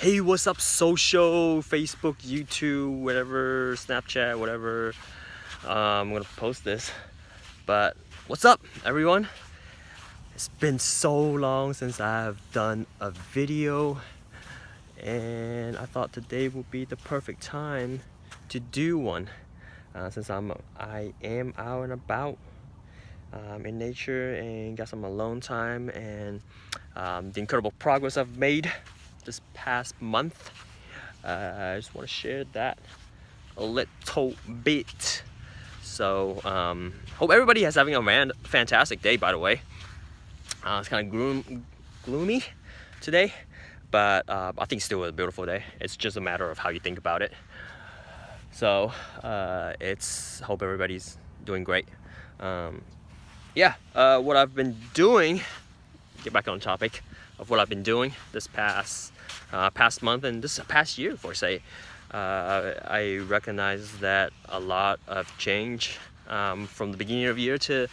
Hey, what's up, social, Facebook, YouTube, whatever, Snapchat, whatever. I'm gonna post this, but what's up, everyone? It's been so long since I've done a video, and I thought today would be the perfect time to do one, since I am out and about in nature and got some alone time, and the incredible progress I've made this past month. I just want to share that a little bit. So hope everybody is having a fantastic day, by the way. It's kind of gloomy today, but I think it's still a beautiful day. It's just a matter of how you think about it. So hope everybody's doing great. What I've been doing, get back on topic of what I've been doing this past month and this past year, for say. I recognize that a lot of change from the beginning of the year to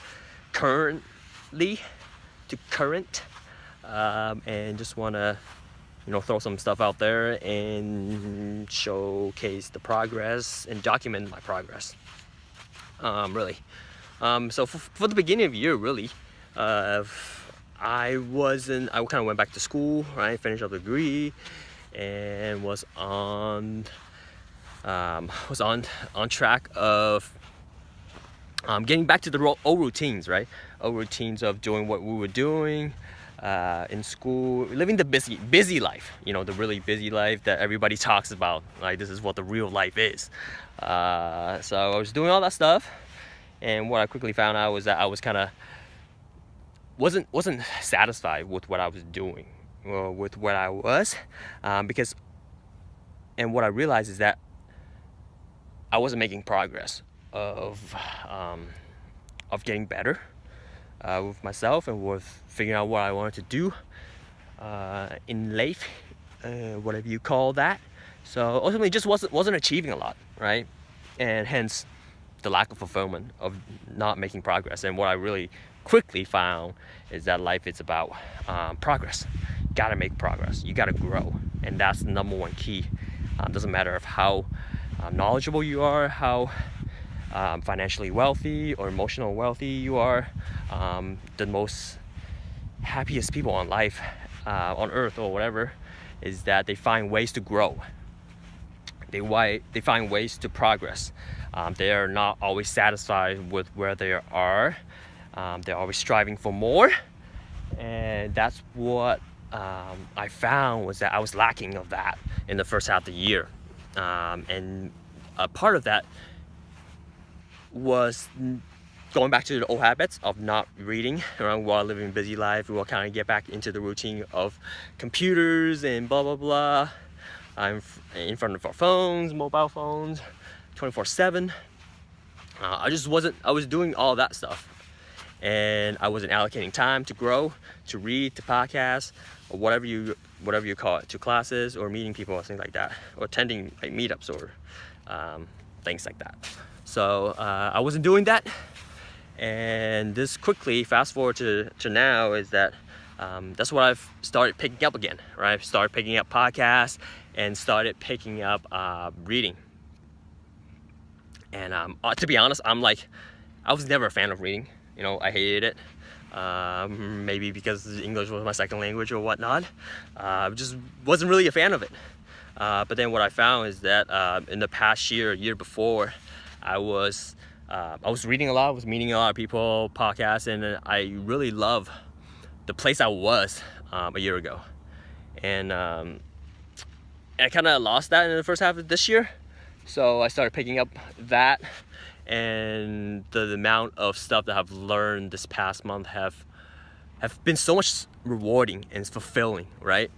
current, and just want to throw some stuff out there and showcase the progress and document my progress, really. So for the beginning of the year, really, I kind of went back to school, right? Finished up the degree, and was on track of getting back to the old routines, right? Old routines of doing what we were doing in school, living the busy life, the really busy life that everybody talks about. Like, this is what the real life is. So I was doing all that stuff, and what I quickly found out was that I was kind of wasn't satisfied with what I was doing, or with what I was, because what I realized is that I wasn't making progress of getting better with myself and with figuring out what I wanted to do in life, whatever you call that. So ultimately, just wasn't achieving a lot, right? And hence the lack of fulfillment of not making progress. And what I really quickly found is that life is about progress. You gotta make progress. You gotta grow, and that's the number one key. Doesn't matter of how knowledgeable you are, how financially wealthy or emotional wealthy you are. The most happiest people on life, on earth or whatever, is that they find ways to grow. They find ways to progress. They are not always satisfied with where they are. They're always striving for more, and that's what I found was that I was lacking of that in the first half of the year. And a part of that was going back to the old habits of not reading while living a busy life. We will kind of get back into the routine of computers and blah blah blah. I'm in front of our phones, mobile phones, 24/7. I was doing all that stuff, and I wasn't allocating time to grow, to read, to podcast, or whatever you call it, to classes or meeting people or things like that, or attending like meetups or things like that. So I wasn't doing that, and this quickly fast forward to now is that that's what I've started picking up again, right? I've started picking up podcasts and started picking up reading. And to be honest, I was never a fan of reading. I hated it. Maybe because English was my second language or whatnot. Just wasn't really a fan of it. But then what I found is that in the past year before, I was reading a lot, I was meeting a lot of people, podcasts, and I really love the place I was a year ago. And I kind of lost that in the first half of this year. So I started picking up that, and the amount of stuff that I've learned this past month have been so much rewarding and fulfilling, right?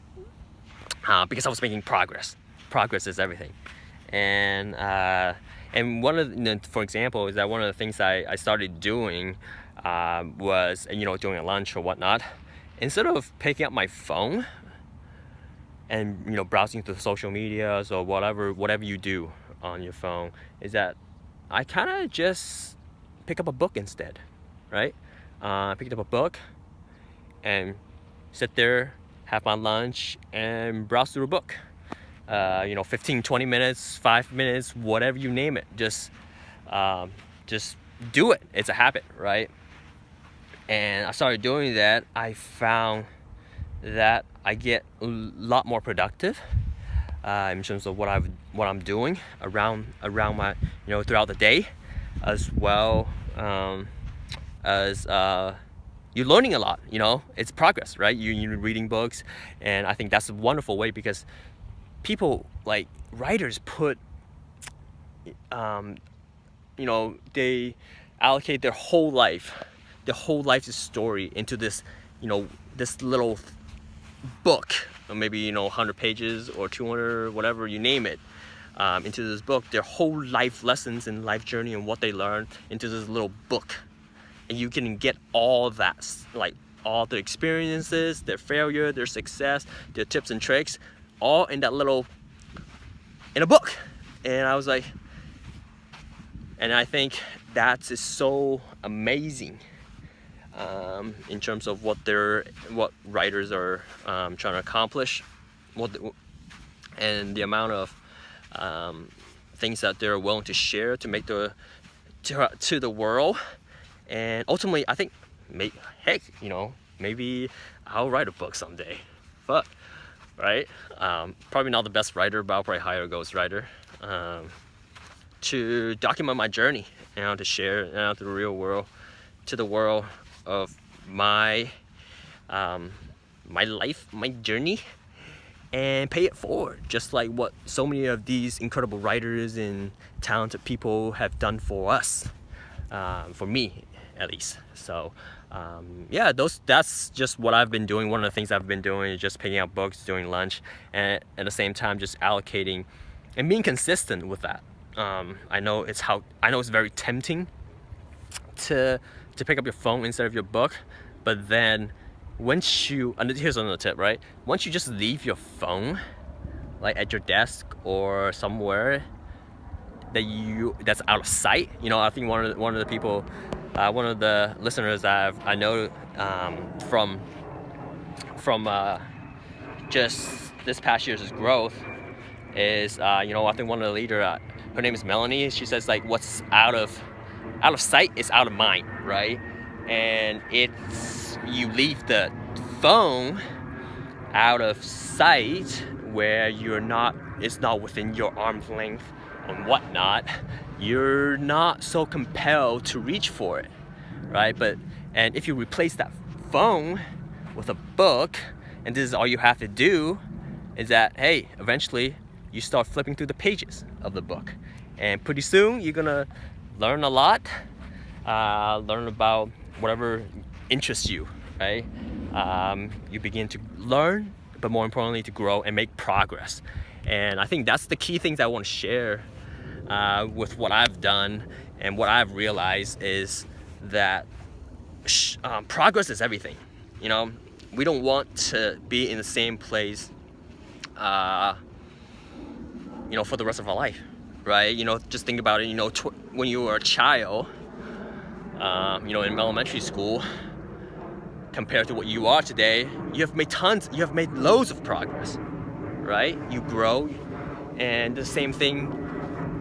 Because I was making progress. Progress is everything. And one of for example, is that one of the things I started doing was, doing a lunch or whatnot, instead of picking up my phone and browsing through social medias or whatever you do on your phone, is that I kind of just pick up a book instead, right? Picked up a book and sit there, have my lunch, and browse through a book. 15, 20 minutes, 5 minutes, whatever you name it. Just do it. It's a habit, right? And I started doing that. I found that I get a lot more productive in terms of what I'm doing around my throughout the day, as well as you're learning a lot. It's progress, right? You're reading books, and I think that's a wonderful way, because people, like writers, put they allocate their whole life's story into this this little book, or maybe 100 pages or 200, whatever you name it, into this book, their whole life lessons and life journey and what they learned into this little book. And you can get all that, like all the experiences, their failure, their success, their tips and tricks, all in a book. And I was like, and I think that is so amazing in terms of what writers are trying to accomplish, and the amount of things that they're willing to share to make to the world. And ultimately, I think, maybe I'll write a book someday. Fuck, right? Probably not the best writer, but I'll probably hire a ghostwriter to document my journey, to share to the real world, to the world of my life, my journey, and pay it forward, just like what so many of these incredible writers and talented people have done for us, for me at least. So that's just what I've been doing. One of the things I've been doing is just picking up books, doing lunch, and at the same time just allocating and being consistent with that. I know it's very tempting to pick up your phone instead of your book, but then here's another tip, right? Once you just leave your phone, like at your desk or somewhere that's out of sight. I think one of the people, one of the listeners I know from just this past year's growth is I think one of the leader, her name is Melanie. She says, like, what's out of sight is out of mind, right? And it's, you leave the phone out of sight where it's not within your arm's length and whatnot, you're not so compelled to reach for it, right? And if you replace that phone with a book, and this is all you have to do, is that, hey, eventually you start flipping through the pages of the book, and pretty soon you're gonna learn a lot, learn about whatever interests you, right? You begin to learn, but more importantly, to grow and make progress. And I think that's the key things I want to share with what I've done and what I've realized is that progress is everything. We don't want to be in the same place for the rest of our life, right? Just think about it. When you were a child, in elementary school, compared to what you are today, you have made loads of progress, right? You grow, and the same thing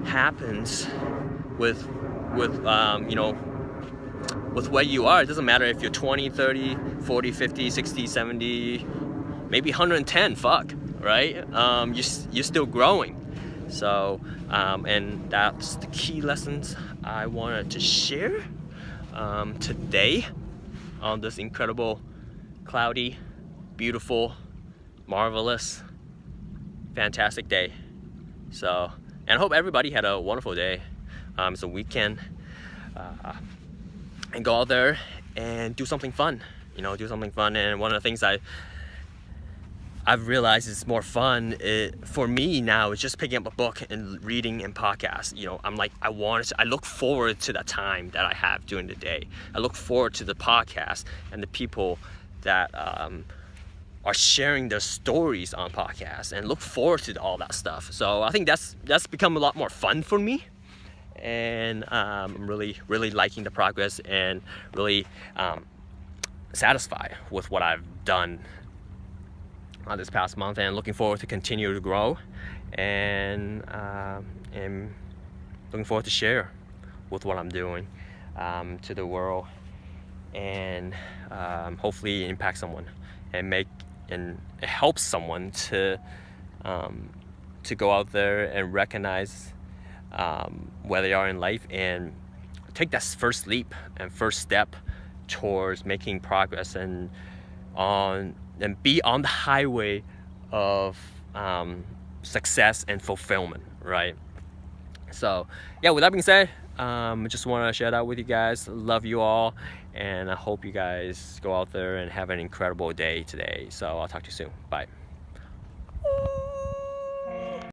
happens with where you are. It doesn't matter if you're 20, 30, 40, 50, 60, 70, maybe 110, right? You're still growing. So, and that's the key lessons I wanted to share today on this incredible, cloudy, beautiful, marvelous, fantastic day. So, and I hope everybody had a wonderful day. It's a weekend, and go out there and do something fun. Do something fun. And one of the things I've realized is more fun for me now is just picking up a book and reading and podcasts. I look forward to that time that I have during the day. I look forward to the podcast and the people that are sharing their stories on podcasts, and look forward to all that stuff. So I think that's become a lot more fun for me, and I'm really, really liking the progress, and really satisfied with what I've done this past month, and looking forward to continue to grow, and looking forward to share with what I'm doing to the world, and hopefully impact someone and help someone to go out there and recognize where they are in life and take that first leap and first step towards making progress and be on the highway of success and fulfillment, right? So yeah, with that being said, I just want to share that with you guys. Love you all, and I hope you guys go out there and have an incredible day today. So I'll talk to you soon. Bye.